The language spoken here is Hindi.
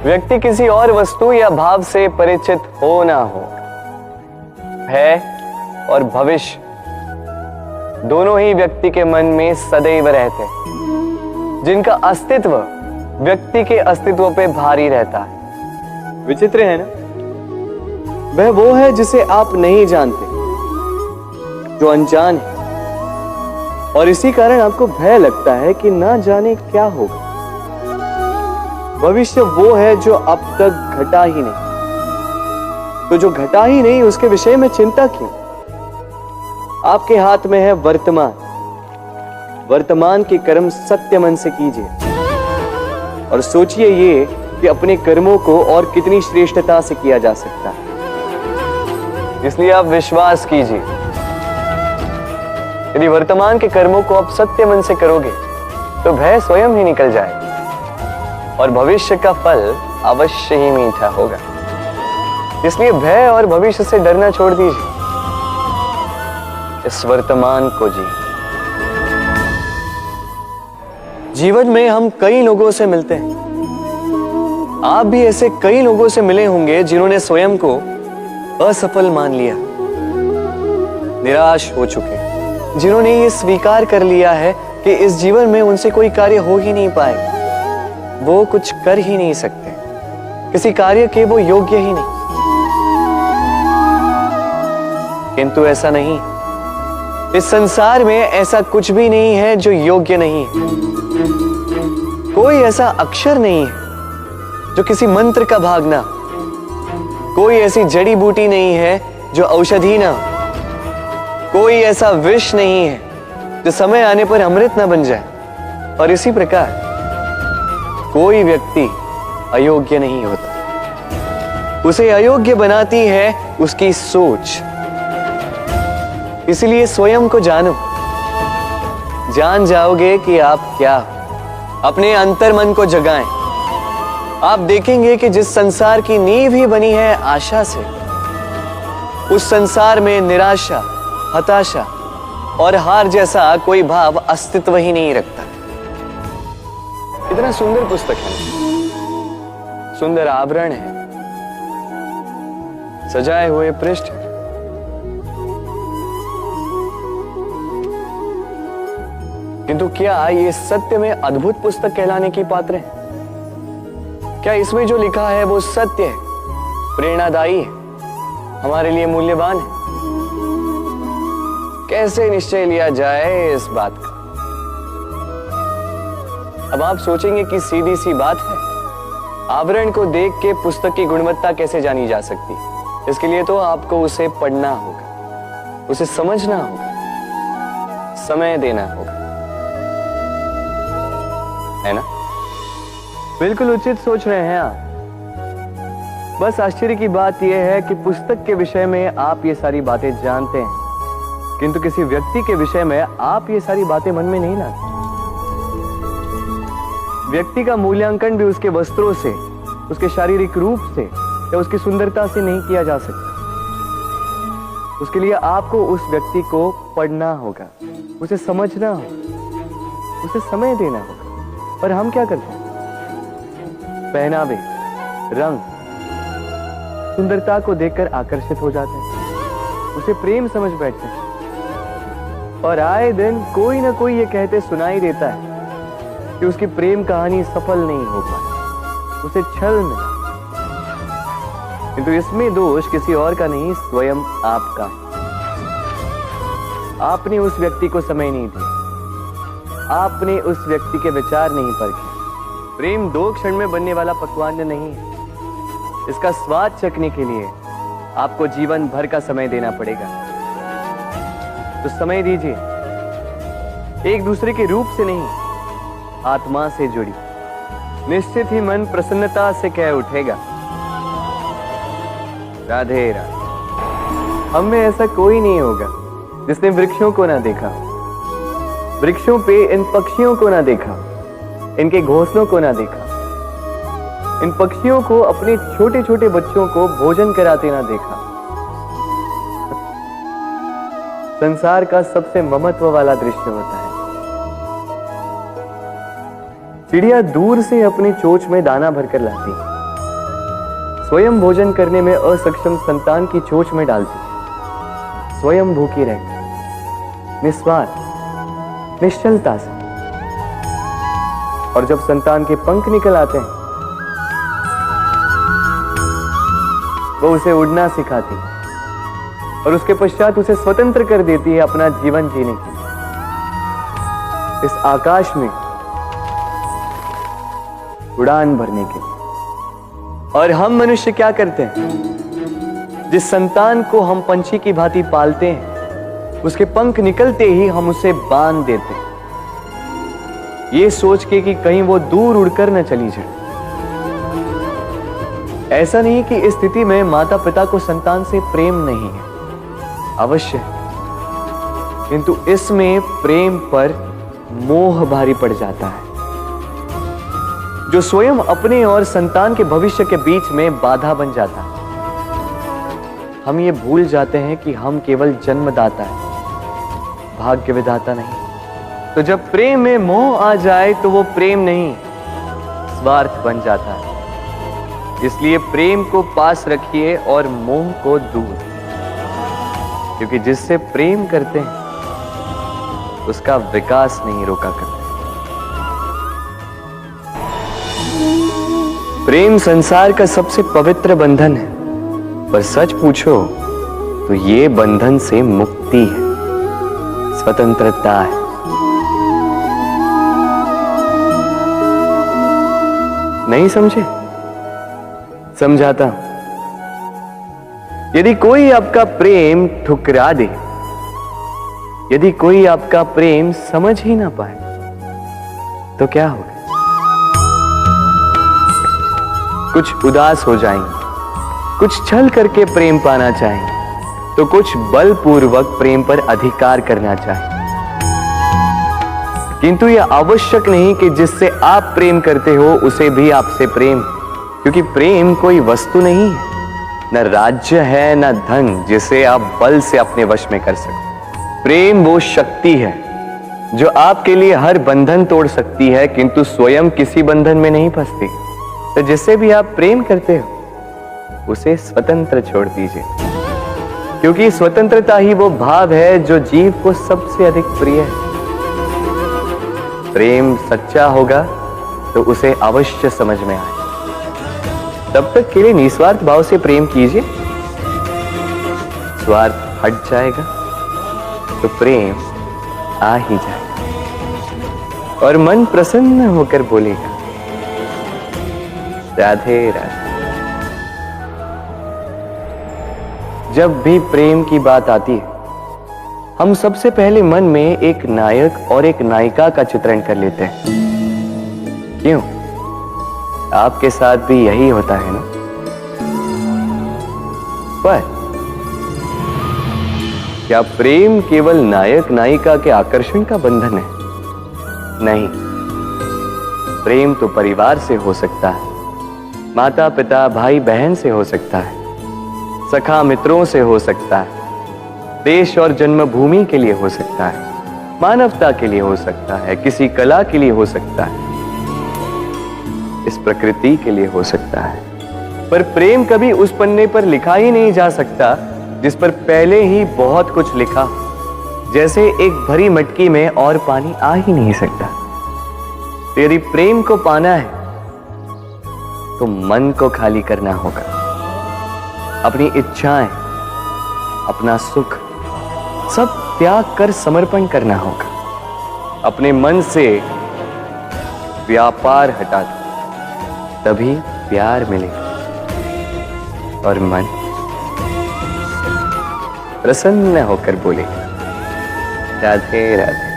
व्यक्ति किसी और वस्तु या भाव से परिचित हो ना हो, भय और भविष्य दोनों ही व्यक्ति के मन में सदैव रहते हैं, जिनका अस्तित्व व्यक्ति के अस्तित्व पे भारी रहता है। विचित्र है ना? वह वो है जिसे आप नहीं जानते, जो अनजान है, और इसी कारण आपको भय लगता है कि ना जाने क्या होगा। भविष्य वो है जो अब तक घटा ही नहीं, तो जो घटा ही नहीं उसके विषय में चिंता क्यों? आपके हाथ में है वर्तमान। वर्तमान के कर्म सत्य मन से कीजिए और सोचिए ये कि अपने कर्मों को और कितनी श्रेष्ठता से किया जा सकता है। इसलिए आप विश्वास कीजिए, यदि वर्तमान के कर्मों को आप सत्य मन से करोगे तो भय स्वयं ही निकल जाएगा और भविष्य का फल अवश्य ही मीठा होगा। इसलिए भय और भविष्य से डरना छोड़ दीजिए, इस वर्तमान को जी। जीवन में हम कई लोगों से मिलते हैं। आप भी ऐसे कई लोगों से मिले होंगे जिन्होंने स्वयं को असफल मान लिया, निराश हो चुके, जिन्होंने ये स्वीकार कर लिया है कि इस जीवन में उनसे कोई कार्य हो ही नहीं पाएगा, वो कुछ कर ही नहीं सकते, किसी कार्य के वो योग्य ही नहीं। किंतु ऐसा नहीं, इस संसार में ऐसा कुछ भी नहीं है जो योग्य नहीं है। कोई ऐसा अक्षर नहीं है जो किसी मंत्र का भाग ना, कोई ऐसी जड़ी बूटी नहीं है जो औषधि ना, कोई ऐसा विष नहीं है जो समय आने पर अमृत ना बन जाए। और इसी प्रकार कोई व्यक्ति अयोग्य नहीं होता, उसे अयोग्य बनाती है उसकी सोच। इसलिए स्वयं को जानो, जान जाओगे कि आप क्या हो। अपने अंतर मन को जगाएं। आप देखेंगे कि जिस संसार की नींव ही बनी है आशा से, उस संसार में निराशा, हताशा और हार जैसा कोई भाव अस्तित्व ही नहीं रखता। इतना सुंदर पुस्तक है, सुंदर आवरण है, सजाए हुए पृष्ठ, किंतु क्या ये सत्य में अद्भुत पुस्तक कहलाने की पात्र है? क्या इसमें जो लिखा है वो सत्य है, प्रेरणादायी है, हमारे लिए मूल्यवान है? कैसे निश्चय लिया जाए इस बात का? अब आप सोचेंगे कि सीधी सी बात है, आवरण को देख के पुस्तक की गुणवत्ता कैसे जानी जा सकती? इसके लिए तो आपको उसे पढ़ना होगा, उसे समझना होगा, समय देना होगा, है ना? बिल्कुल उचित सोच रहे हैं आप। बस आश्चर्य की बात यह है कि पुस्तक के विषय में आप ये सारी बातें जानते हैं, किंतु किसी व्यक्ति के विषय में आप ये सारी बातें मन में नहीं लाते। व्यक्ति का मूल्यांकन भी उसके वस्त्रों से, उसके शारीरिक रूप से या उसकी सुंदरता से नहीं किया जा सकता। उसके लिए आपको उस व्यक्ति को पढ़ना होगा, उसे समझना होगा, उसे समय देना होगा। पर हम क्या करते हैं? पहनावे, रंग, सुंदरता को देखकर आकर्षित हो जाते हैं, उसे प्रेम समझ बैठते हैं, और आए दिन कोई ना कोई ये कहते सुनाई देता है कि उसकी प्रेम कहानी सफल नहीं हो पाई, उसे छल मिला। किंतु इसमें दोष किसी और का नहीं, स्वयं आपका है। आपने उस व्यक्ति को समय नहीं दिया, आपने उस व्यक्ति के विचार नहीं परखे। प्रेम 2 क्षण में बनने वाला पकवान नहीं है, इसका स्वाद चखने के लिए आपको जीवन भर का समय देना पड़ेगा। तो समय दीजिए, एक दूसरे के रूप से नहीं, आत्मा से जुड़ी, निश्चित ही मन प्रसन्नता से कह उठेगा, राधे राधे। हम में ऐसा कोई नहीं होगा जिसने वृक्षों को ना देखा, वृक्षों पे इन पक्षियों को ना देखा, इनके घोंसलों को ना देखा, इन पक्षियों को अपने छोटे छोटे बच्चों को भोजन कराते ना देखा। संसार का सबसे ममत्व वाला दृश्य होता है। चिड़िया दूर से अपनी चोंच में दाना भरकर लाती है, स्वयं भोजन करने में असक्षम संतान की चोंच में डालती, स्वयं भूखी रहती, निस्वार्थ निश्चलता से। और जब संतान के पंख निकल आते हैं, वो उसे उड़ना सिखाती और उसके पश्चात उसे स्वतंत्र कर देती है अपना जीवन जीने के लिए। इस आकाश में उड़ान भरने के लिए। और हम मनुष्य क्या करते हैं? जिस संतान को हम पंछी की भांति पालते हैं, उसके पंख निकलते ही हम उसे बांध देते हैं, ये सोच के कि कहीं वो दूर उड़कर न चली जाए। ऐसा नहीं कि इस स्थिति में माता पिता को संतान से प्रेम नहीं है, अवश्य, किंतु इसमें प्रेम पर मोह भारी पड़ जाता है, जो स्वयं अपने और संतान के भविष्य के बीच में बाधा बन जाता है। हम ये भूल जाते हैं कि हम केवल जन्मदाता है, भाग्य विधाता नहीं। तो जब प्रेम में मोह आ जाए तो वो प्रेम नहीं, स्वार्थ बन जाता है। इसलिए प्रेम को पास रखिए और मोह को दूर, क्योंकि जिससे प्रेम करते हैं उसका विकास नहीं रोका करते। प्रेम संसार का सबसे पवित्र बंधन है, पर सच पूछो तो ये बंधन से मुक्ति है, स्वतंत्रता है। नहीं समझे? समझाता हूं। यदि कोई आपका प्रेम ठुकरा दे, यदि कोई आपका प्रेम समझ ही ना पाए, तो क्या होगा? कुछ उदास हो जाएंगे, कुछ छल करके प्रेम पाना चाहेंगे, तो कुछ बलपूर्वक प्रेम पर अधिकार करना चाहेंगे। किंतु यह आवश्यक नहीं कि जिससे आप प्रेम करते हो उसे भी आपसे प्रेम, क्योंकि प्रेम कोई वस्तु नहीं है, न राज्य है, न धन जिसे आप बल से अपने वश में कर सको। प्रेम वो शक्ति है जो आपके लिए हर बंधन तोड़ सकती है, किंतु स्वयं किसी बंधन में नहीं फंसती। तो जिससे भी आप प्रेम करते हो उसे स्वतंत्र छोड़ दीजिए, क्योंकि स्वतंत्रता ही वो भाव है जो जीव को सबसे अधिक प्रिय है। प्रेम सच्चा होगा तो उसे अवश्य समझ में आए। तब तक के लिए निस्वार्थ भाव से प्रेम कीजिए, स्वार्थ हट जाएगा तो प्रेम आ ही जाएगा और मन प्रसन्न होकर बोलेगा, राधे राधे। जब भी प्रेम की बात आती है, हम सबसे पहले मन में एक नायक और एक नायिका का चित्रण कर लेते हैं। क्यों? आपके साथ भी यही होता है ना? पर क्या प्रेम केवल नायक नायिका के आकर्षण का बंधन है? नहीं, प्रेम तो परिवार से हो सकता है, माता पिता भाई बहन से हो सकता है, सखा मित्रों से हो सकता है, देश और जन्मभूमि के लिए हो सकता है, मानवता के लिए हो सकता है, किसी कला के लिए हो सकता है, इस प्रकृति के लिए हो सकता है। पर प्रेम कभी उस पन्ने पर लिखा ही नहीं जा सकता जिस पर पहले ही बहुत कुछ लिखा। जैसे एक भरी मटकी में और पानी आ ही नहीं सकता। तो यदि प्रेम को पाना है तो मन को खाली करना होगा, अपनी इच्छाएं, अपना सुख सब त्याग कर समर्पण करना होगा। अपने मन से व्यापार हटा दो, तभी प्यार मिलेगा और मन प्रसन्न होकर बोलेगा, राधे राधे।